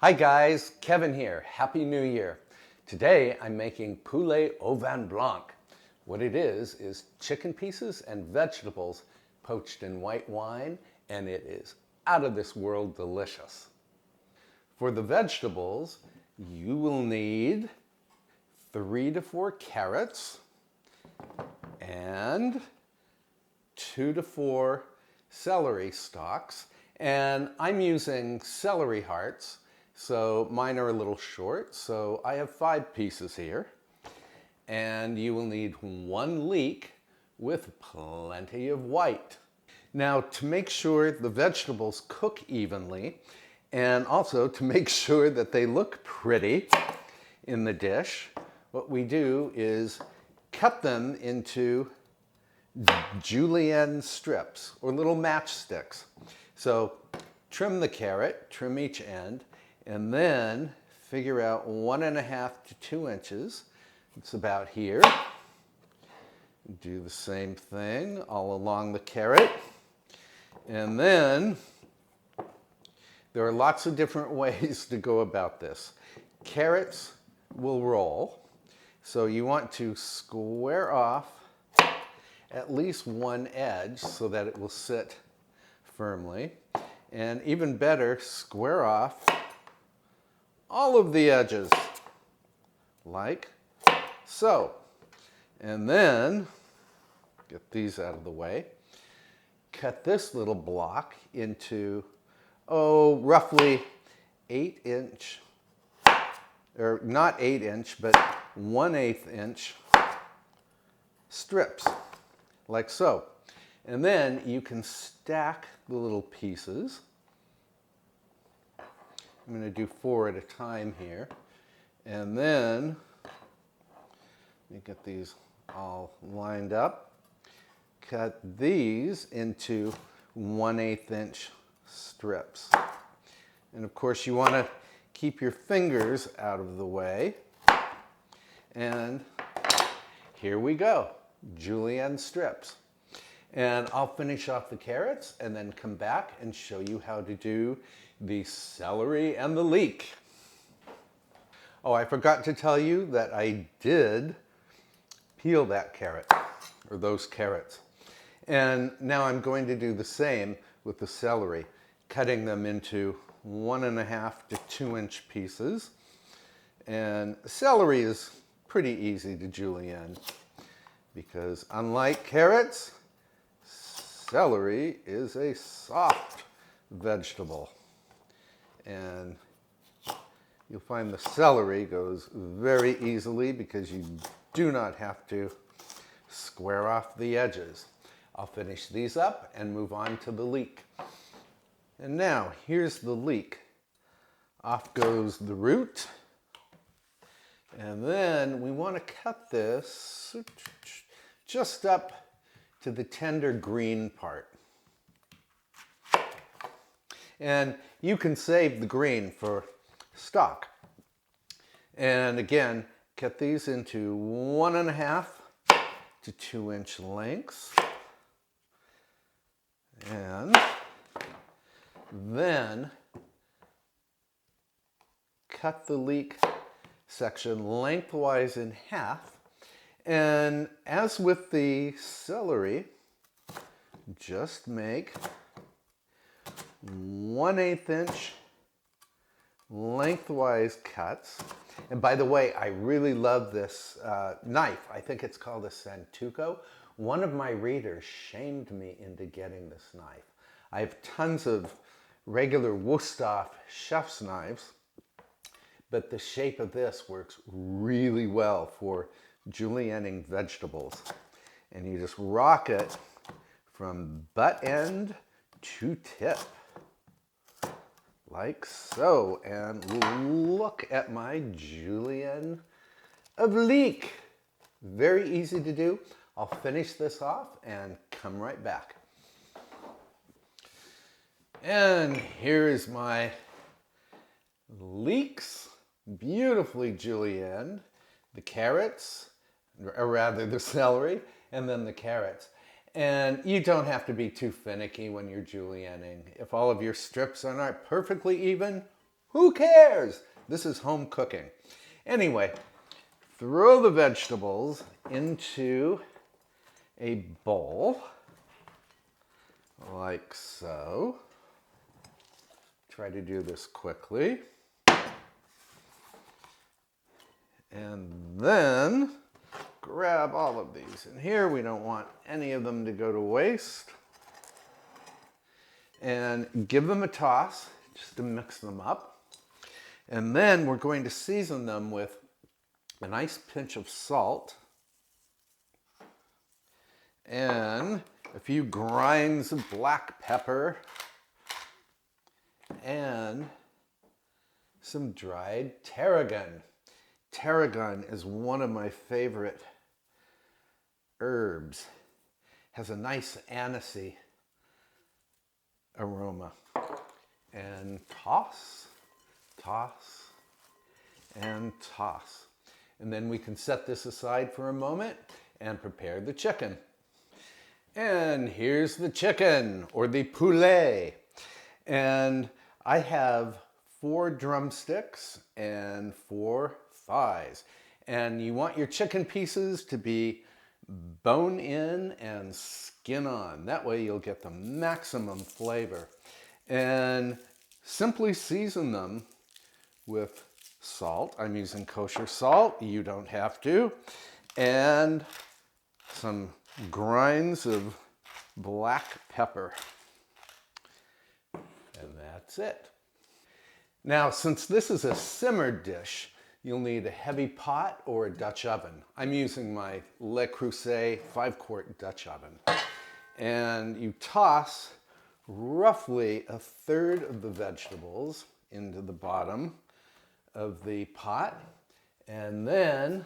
Hi guys, Kevin here. Happy New Year. Today I'm making Poulet au Vin Blanc. What it is chicken pieces and vegetables poached in white wine, and it is out of this world delicious. For the vegetables, you will need 3 to 4 carrots and 2 to 4 celery stalks. And I'm using celery hearts. So mine are a little short, so I have 5 pieces here. And you will need 1 leek with plenty of white. Now, to make sure the vegetables cook evenly, and also to make sure that they look pretty in the dish, what we do is cut them into julienne strips, or little matchsticks. So trim the carrot, trim each end, and then figure out 1.5 to 2 inches. It's about here. Do the same thing all along the carrot. And then there are lots of different ways to go about this. Carrots will roll, so you want to square off at least one edge so that it will sit firmly. And even better, square off all of the edges, like so. And then, get these out of the way, cut this little block into, roughly 8-inch, or not 8-inch, but 1/8 inch strips, like so. And then you can stack the little pieces. I'm going to do 4 at a time here. And then, let me get these all lined up. Cut these into 1/8 inch strips. And of course you want to keep your fingers out of the way. And here we go, julienne strips. And I'll finish off the carrots and then come back and show you how to do the celery and the leek. Oh, I forgot to tell you that I did peel that carrot, or those carrots. And now I'm going to do the same with the celery, cutting them into 1.5 to 2 inch pieces. And celery is pretty easy to julienne because unlike carrots, celery is a soft vegetable. And you'll find the celery goes very easily because you do not have to square off the edges. I'll finish these up and move on to the leek. And now, here's the leek. Off goes the root. And then we want to cut this just up to the tender green part. And you can save the green for stock. And again, cut these into 1.5 to 2 inch lengths. And then cut the leek section lengthwise in half. And as with the celery, just make 1/8 inch lengthwise cuts. And by the way, I really love this knife. I think it's called a Santuco. One of my readers shamed me into getting this knife. I have tons of regular Wusthof chef's knives, but the shape of this works really well for julienning vegetables. And you just rock it from butt end to tip, like so. And look at my julienne of leek. Very easy to do. I'll finish this off and come right back. And here is my leeks, beautifully julienne, the carrots, or rather the celery, and then the carrots. And you don't have to be too finicky when you're julienning. If all of your strips are not perfectly even, Who cares? This is home cooking. Anyway, throw the vegetables into a bowl, like so. Try to do this quickly. And then grab all of these in here. We don't want any of them to go to waste. And give them a toss just to mix them up. And then we're going to season them with a nice pinch of salt and a few grinds of black pepper and some dried tarragon. Tarragon is one of my favorite herbs. Has a nice anisey aroma. And toss, toss, and toss. And then we can set this aside for a moment and prepare the chicken. And here's the chicken, or the poulet. And I have 4 drumsticks and 4 thighs. And you want your chicken pieces to be bone in and skin on. That way you'll get the maximum flavor. And simply season them with salt. I'm using kosher salt. You don't have to. And some grinds of black pepper. And that's it. Now, since this is a simmered dish, you'll need a heavy pot or a Dutch oven. I'm using my Le Creuset 5-quart Dutch oven. And you toss roughly 1/3 of the vegetables into the bottom of the pot, and then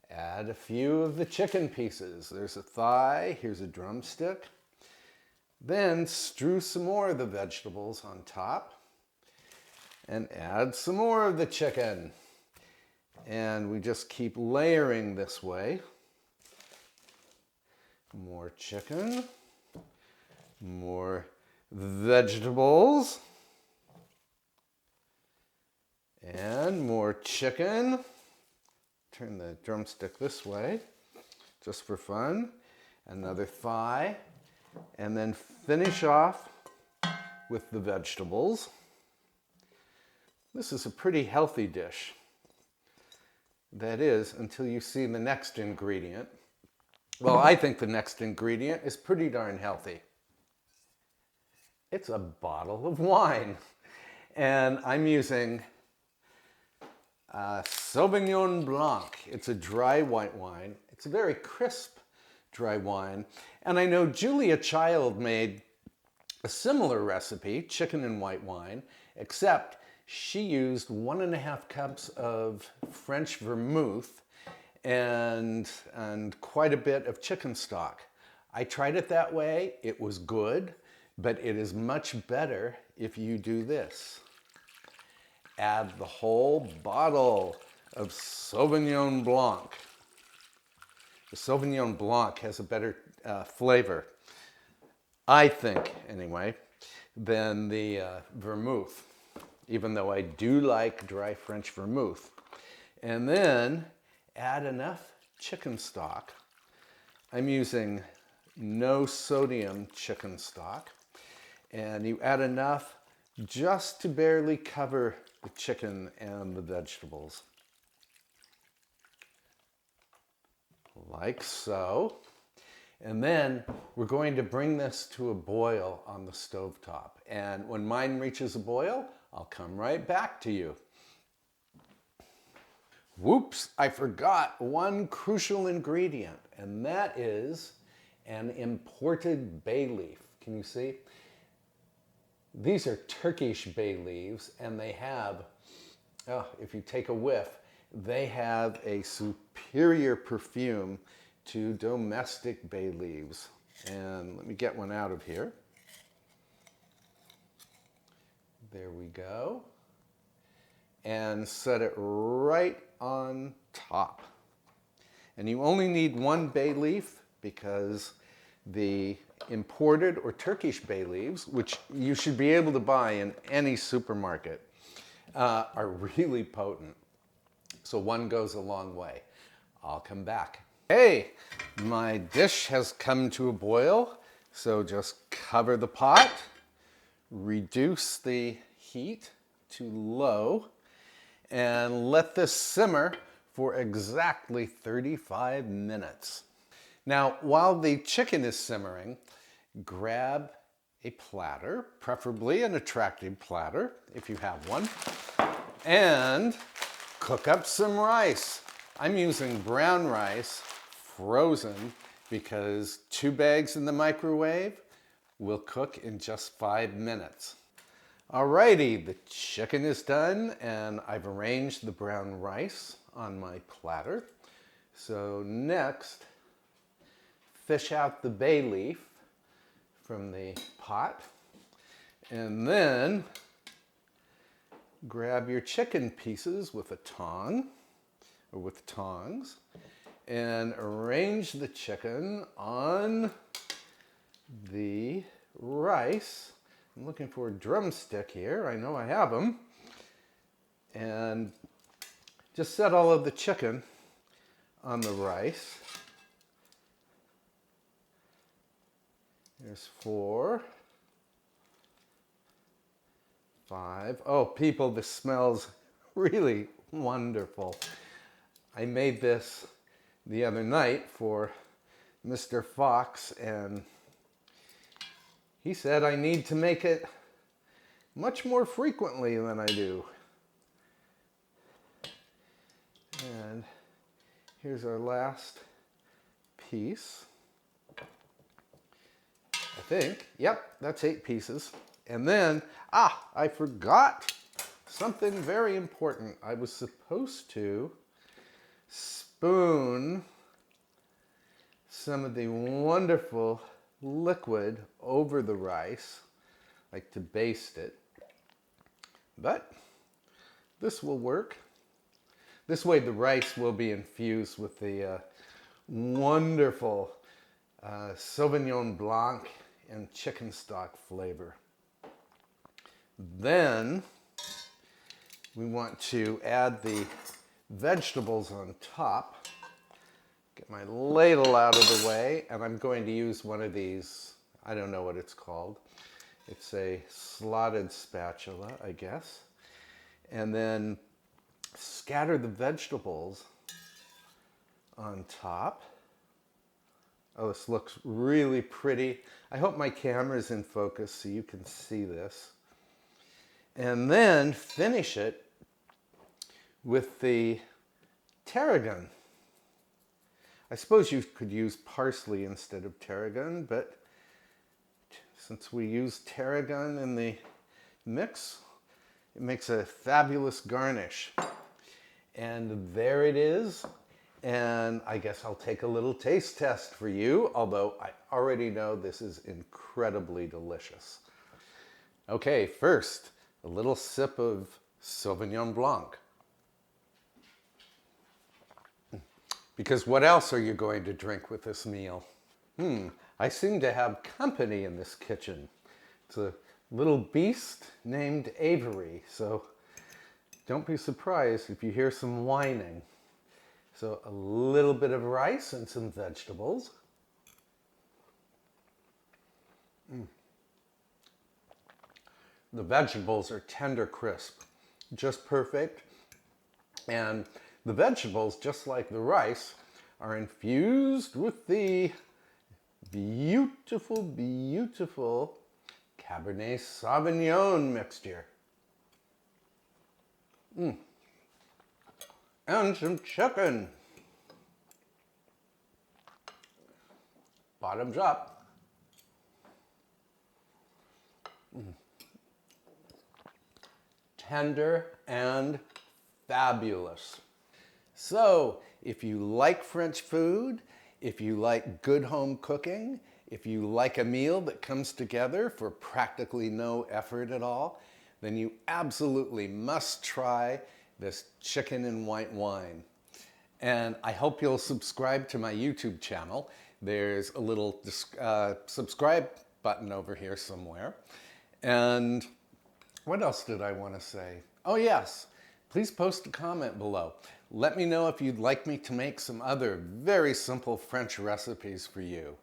add a few of the chicken pieces. There's a thigh, here's a drumstick. Then strew some more of the vegetables on top and add some more of the chicken. And we just keep layering this way. More chicken, more vegetables, and more chicken. Turn the drumstick this way, just for fun. Another thigh, and then finish off with the vegetables. This is a pretty healthy dish. That is, until you see the next ingredient. Well, I think the next ingredient is pretty darn healthy. It's a bottle of wine. And I'm using Sauvignon Blanc. It's a dry white wine. It's a very crisp dry wine. And I know Julia Child made a similar recipe, chicken and white wine, except she used 1.5 cups of French vermouth and quite a bit of chicken stock. I tried it that way. It was good, but it is much better if you do this. Add the whole bottle of Sauvignon Blanc. The Sauvignon Blanc has a better flavor, I think, anyway, than the vermouth, even though I do like dry French vermouth. And then add enough chicken stock. I'm using no sodium chicken stock. And you add enough just to barely cover the chicken and the vegetables. Like so. And then we're going to bring this to a boil on the stovetop. And when mine reaches a boil, I'll come right back to you. Whoops, I forgot one crucial ingredient, and that is an imported bay leaf. Can you see? These are Turkish bay leaves, and they have, if you take a whiff, they have a superior perfume to domestic bay leaves. And let me get one out of here. There we go. And set it right on top. And you only need 1 bay leaf because the imported or Turkish bay leaves, which you should be able to buy in any supermarket, are really potent. So one goes a long way. I'll come back. Hey, my dish has come to a boil. So just cover the pot, reduce the heat to low, and let this simmer for exactly 35 minutes. Now, while the chicken is simmering, grab a platter, preferably an attractive platter, if you have one, and cook up some rice. I'm using brown rice, frozen, because 2 bags in the microwave will cook in just 5 minutes. Alrighty, the chicken is done, and I've arranged the brown rice on my platter. So next, fish out the bay leaf from the pot, and then grab your chicken pieces with a tong, or with tongs, and arrange the chicken on the rice. I'm looking for a drumstick here. I know I have them. And just set all of the chicken on the rice. There's 4, 5. Oh, people, this smells really wonderful. I made this the other night for Mr. Fox, and he said I need to make it much more frequently than I do. And here's our last piece. I think, yep, that's 8 pieces. And then, I forgot something very important. I was supposed to spoon some of the wonderful liquid over the rice, like to baste it. But this will work. This way the rice will be infused with the wonderful Sauvignon Blanc and chicken stock flavor. Then we want to add the vegetables on top. Get my ladle out of the way, and I'm going to use one of these, I don't know what it's called. It's a slotted spatula, I guess. And then scatter the vegetables on top. Oh, this looks really pretty. I hope my camera's in focus so you can see this. And then finish it with the tarragon. I suppose you could use parsley instead of tarragon, but since we use tarragon in the mix, it makes a fabulous garnish. And there it is. And I guess I'll take a little taste test for you, although I already know this is incredibly delicious. Okay, first, a little sip of Sauvignon Blanc. Because what else are you going to drink with this meal? I seem to have company in this kitchen. It's a little beast named Avery, so don't be surprised if you hear some whining. So a little bit of rice and some vegetables. The vegetables are tender crisp, just perfect. And the vegetables, just like the rice, are infused with the beautiful, beautiful Cabernet Sauvignon mixture. And some chicken. Bottoms up. Tender and fabulous. So, if you like French food, if you like good home cooking, if you like a meal that comes together for practically no effort at all, then you absolutely must try this chicken and white wine. And I hope you'll subscribe to my YouTube channel, There's a little subscribe button over here somewhere. And what else did I want to say? Oh yes, please post a comment below. Let me know if you'd like me to make some other very simple French recipes for you.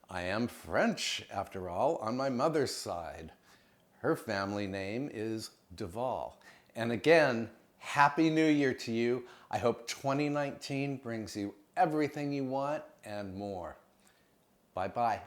I am French, after all, on my mother's side. Her family name is Duval. And again, Happy New Year to you. I hope 2019 brings you everything you want and more. Bye-bye.